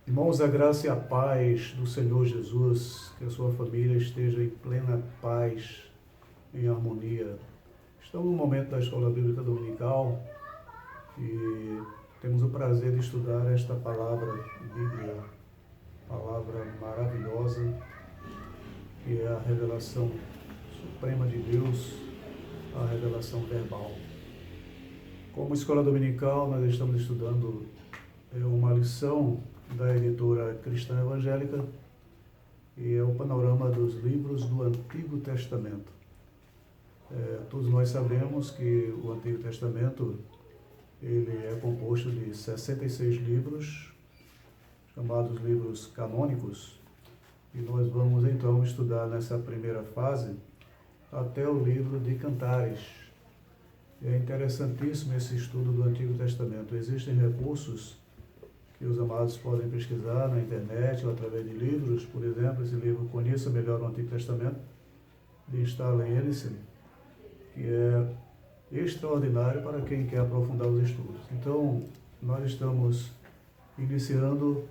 Irmãos, a graça e a paz do Senhor Jesus, que a sua família esteja em plena paz, em harmonia. Estamos no momento da Escola Bíblica Dominical e temos o prazer de estudar esta palavra Bíblia, palavra maravilhosa, que é a revelação suprema de Deus, a revelação verbal. Como Escola Dominical, nós estamos estudando uma lição da editora Cristã Evangélica e é o panorama dos livros do Antigo Testamento. Todos nós sabemos que o Antigo Testamento ele é composto de 66 livros, chamados livros canônicos, e nós vamos então estudar nessa primeira fase até o livro de Cantares. É interessantíssimo esse estudo do Antigo Testamento. Existem recursos que os amados podem pesquisar na internet ou através de livros. Por exemplo, esse livro Conheça Melhor o Antigo Testamento, de Stanley Ellison, que é extraordinário para quem quer aprofundar os estudos. Então, nós estamos iniciando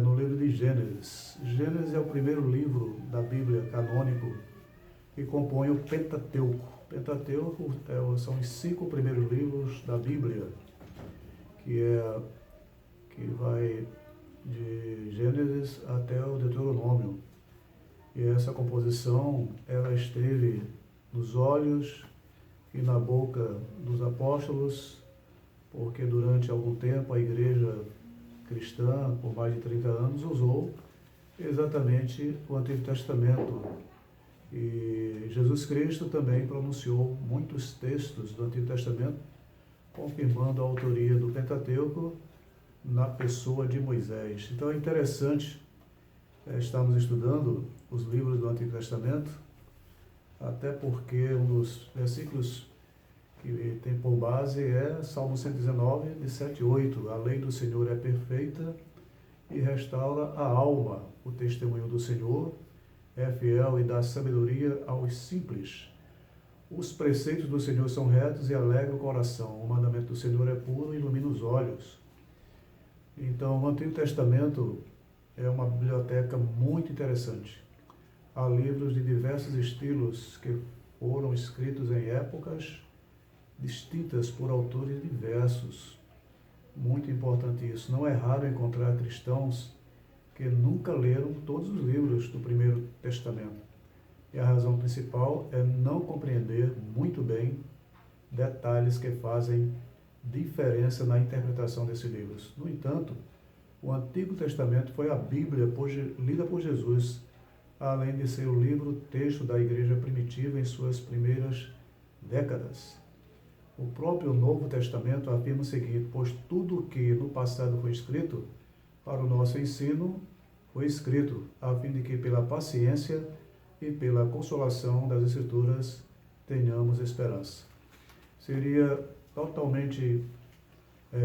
no livro de Gênesis. Gênesis é o primeiro livro da Bíblia canônico que compõe o Pentateuco. Pentateuco são os 5 primeiros livros da Bíblia, que vai de Gênesis até o Deuteronômio. E essa composição, ela esteve nos olhos e na boca dos apóstolos, porque durante algum tempo a igreja cristã, por mais de 30 anos, usou exatamente o Antigo Testamento. E Jesus Cristo também pronunciou muitos textos do Antigo Testamento, confirmando a autoria do Pentateuco na pessoa de Moisés. Então é interessante estarmos estudando os livros do Antigo Testamento, até porque um dos versículos que tem por base é Salmo 119, de 7 e 8. A lei do Senhor é perfeita e restaura a alma. O testemunho do Senhor é fiel e dá sabedoria aos simples. Os preceitos do Senhor são retos e alegram o coração. O mandamento do Senhor é puro e ilumina os olhos. Então, o Antigo Testamento é uma biblioteca muito interessante. Há livros de diversos estilos que foram escritos em épocas distintas por autores diversos. Muito importante isso. Não é raro encontrar cristãos que nunca leram todos os livros do Primeiro Testamento. E a razão principal é não compreender muito bem detalhes que fazem diferença na interpretação desses livros. No entanto, o Antigo Testamento foi a Bíblia lida por Jesus, além de ser o livro-texto da igreja primitiva em suas primeiras décadas. O próprio Novo Testamento afirma o seguinte: pois tudo o que no passado foi escrito para o nosso ensino foi escrito, a fim de que pela paciência e pela consolação das Escrituras tenhamos esperança. Seria totalmente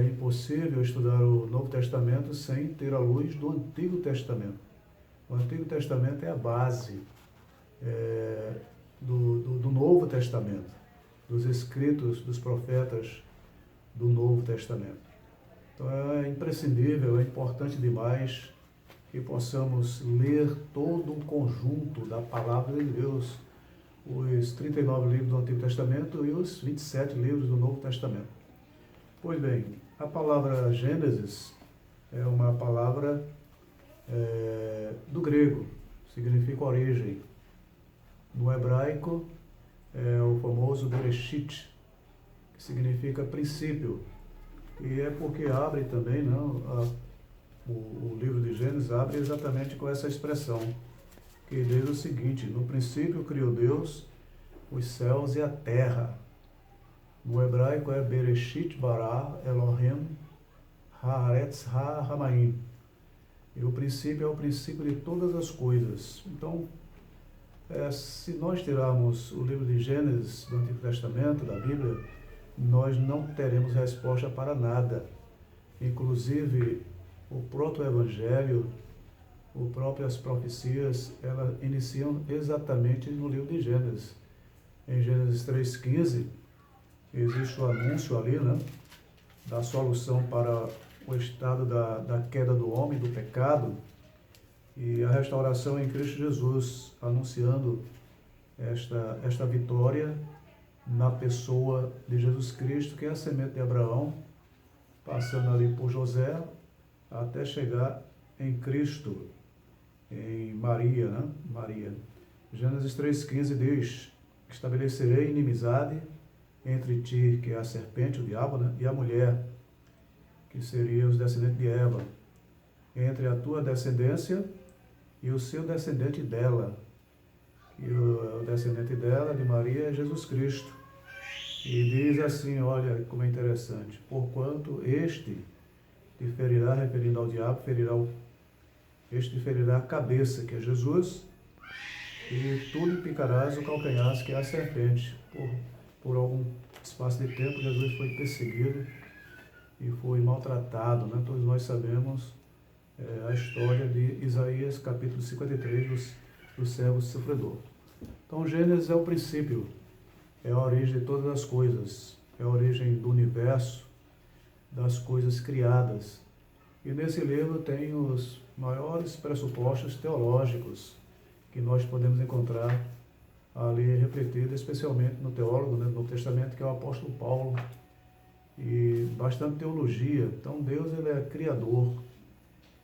impossível estudar o Novo Testamento sem ter a luz do Antigo Testamento. O Antigo Testamento é a base do Novo Testamento, dos escritos dos profetas do Novo Testamento. Então é imprescindível, é importante demais que possamos ler todo o conjunto da Palavra de Deus, os 39 livros do Antigo Testamento e os 27 livros do Novo Testamento. Pois bem, a palavra Gênesis é uma palavra do grego, significa origem. No hebraico é o famoso Bereshit, que significa princípio. E é porque abre também, o livro de Gênesis abre exatamente com essa expressão, que diz o seguinte: no princípio criou Deus os céus e a terra. No hebraico é Bereshit bara Elohim haaretz ha-hamaim. E o princípio é o princípio de todas as coisas. Então, se nós tirarmos o livro de Gênesis do Antigo Testamento, da Bíblia, nós não teremos resposta para nada. Inclusive, o próprio Evangelho, as próprias profecias, elas iniciam exatamente no livro de Gênesis. Em Gênesis 3,15, existe o anúncio ali, da solução para o estado da queda do homem, do pecado, e a restauração em Cristo Jesus, anunciando esta vitória na pessoa de Jesus Cristo, que é a semente de Abraão, passando ali por José, até chegar em Cristo, em Maria, né? Maria. Gênesis 3,15 diz: estabelecerei inimizade entre ti, que é a serpente, o diabo, né? E a mulher, que seria os descendentes de Eva, entre a tua descendência e o seu descendente dela. E o descendente dela, de Maria, é Jesus Cristo. E diz assim, olha como é interessante: porquanto este te ferirá, referindo ao diabo, este te ferirá a cabeça, que é Jesus, e tu lhe picarás o calcanhar, que é a serpente. Por algum espaço de tempo, Jesus foi perseguido e foi maltratado, né? Todos nós sabemos a história de Isaías, capítulo 53, do servo sofredor. Então, Gênesis é o princípio, é a origem de todas as coisas, é a origem do universo, das coisas criadas. E nesse livro tem os maiores pressupostos teológicos que nós podemos encontrar ali refletido, especialmente no teólogo, né, do Novo Testamento, que é o apóstolo Paulo, e bastante teologia. Então Deus, ele é criador,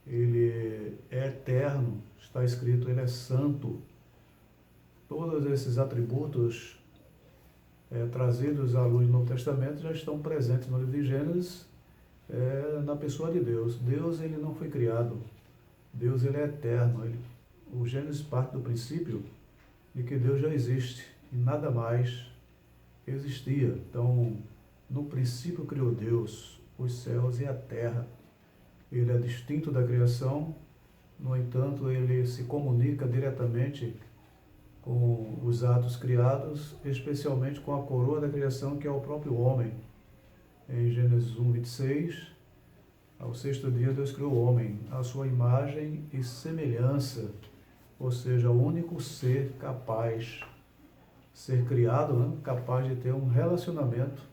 ele é eterno, está escrito, ele é santo. Todos esses atributos trazidos à luz no Novo Testamento já estão presentes no livro de Gênesis, na pessoa de Deus. Deus, ele não foi criado, Deus, ele é eterno. O Gênesis parte do princípio de que Deus já existe e nada mais existia. Então, no princípio criou Deus os céus e a terra. Ele é distinto da criação, no entanto, ele se comunica diretamente com os atos criados, especialmente com a coroa da criação, que é o próprio homem. Em Gênesis 1:26, ao sexto dia Deus criou o homem, à sua imagem e semelhança, ou seja, o único ser capaz, ser criado, né? Capaz de ter um relacionamento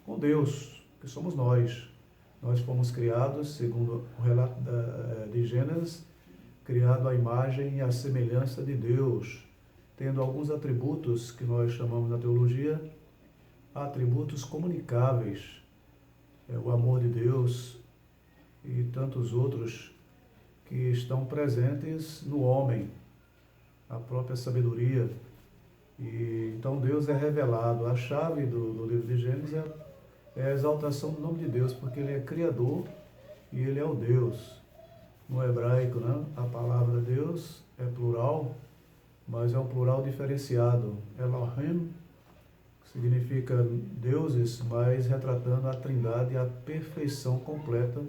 com Deus, que somos nós. Nós fomos criados, segundo o relato de Gênesis, criado à imagem e à semelhança de Deus, tendo alguns atributos que nós chamamos na teologia, atributos comunicáveis, o amor de Deus e tantos outros que estão presentes no homem, a própria sabedoria. E então Deus é revelado. A chave do livro de Gênesis é a exaltação do nome de Deus, porque ele é criador e ele é o Deus. No hebraico, né, a palavra Deus é plural, mas é um plural diferenciado. Elohim significa deuses, mas retratando a trindade e a perfeição completa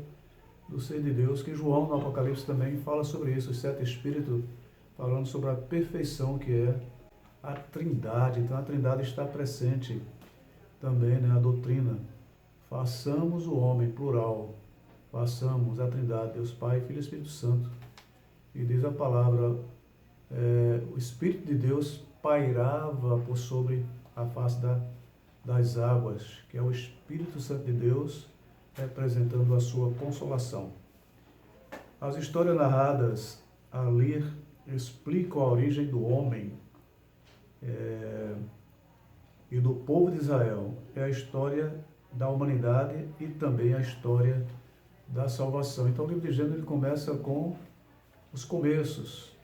do ser de Deus, que João no Apocalipse também fala sobre isso, os 7 espíritos falando sobre a perfeição que é a trindade. Então a trindade está presente também, né, a doutrina. Façamos o homem, plural, façamos a trindade, Deus Pai, Filho e Espírito Santo. E diz a palavra, o Espírito de Deus pairava por sobre a face das águas, que é o Espírito Santo de Deus representando a sua consolação. As histórias narradas ali explicam a origem do homem e do povo de Israel. É a história da humanidade e também a história da salvação. Então o livro de Gênesis ele começa com os começos,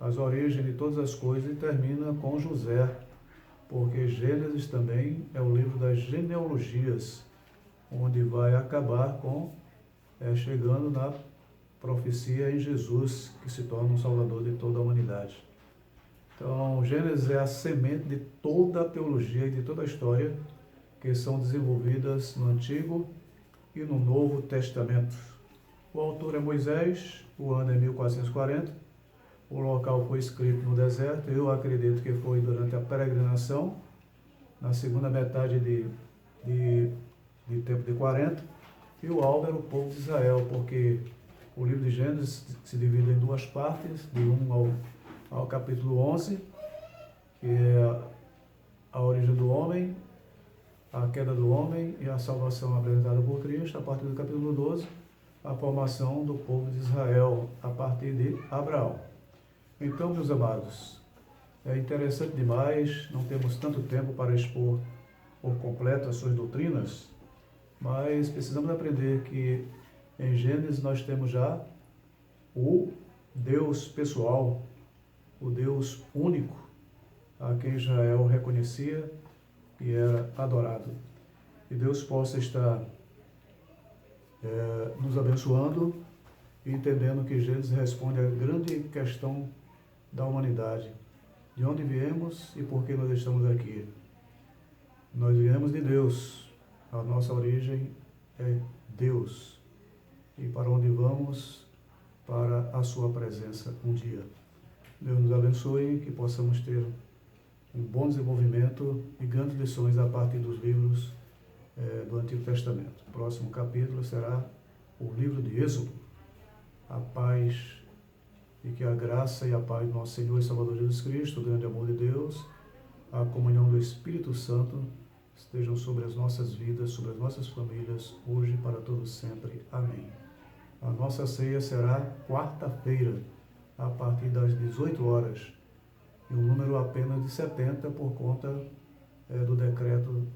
as origens de todas as coisas, e termina com José, porque Gênesis também é o livro das genealogias, onde vai acabar com, chegando na profecia em Jesus, que se torna um salvador de toda a humanidade. Então, Gênesis é a semente de toda a teologia e de toda a história que são desenvolvidas no Antigo e no Novo Testamento. O autor é Moisés, o ano é 1440, o local foi escrito no deserto. Eu acredito que foi durante a peregrinação, na segunda metade de tempo de 40, e o alvo era o povo de Israel, porque o livro de Gênesis se divide em 2 partes, de 1 ao capítulo 11, que é a origem do homem, a queda do homem e a salvação apresentada por Cristo. A partir do capítulo 12, a formação do povo de Israel a partir de Abraão. Então, meus amados, é interessante demais, não temos tanto tempo para expor por completo as suas doutrinas, mas precisamos aprender que em Gênesis nós temos já o Deus pessoal, o Deus único, a quem Israel reconhecia e era adorado. Que Deus possa estar nos abençoando e entendendo que Gênesis responde à grande questão da humanidade. De onde viemos e por que nós estamos aqui? Nós viemos de Deus, a nossa origem é Deus. E para onde vamos? Para a sua presença um dia. Deus nos abençoe, que possamos ter um bom desenvolvimento e grandes lições a partir dos livros do Antigo Testamento. O próximo capítulo será o livro de Êxodo. A paz e que a graça e a paz do nosso Senhor e Salvador Jesus Cristo, o grande amor de Deus, a comunhão do Espírito Santo estejam sobre as nossas vidas, sobre as nossas famílias, hoje e para todos sempre. Amém. A nossa ceia será quarta-feira, a partir das 18 horas, e um número apenas de 70 por conta do decreto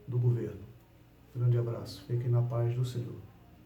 do governo. Grande abraço. Fiquem na paz do Senhor.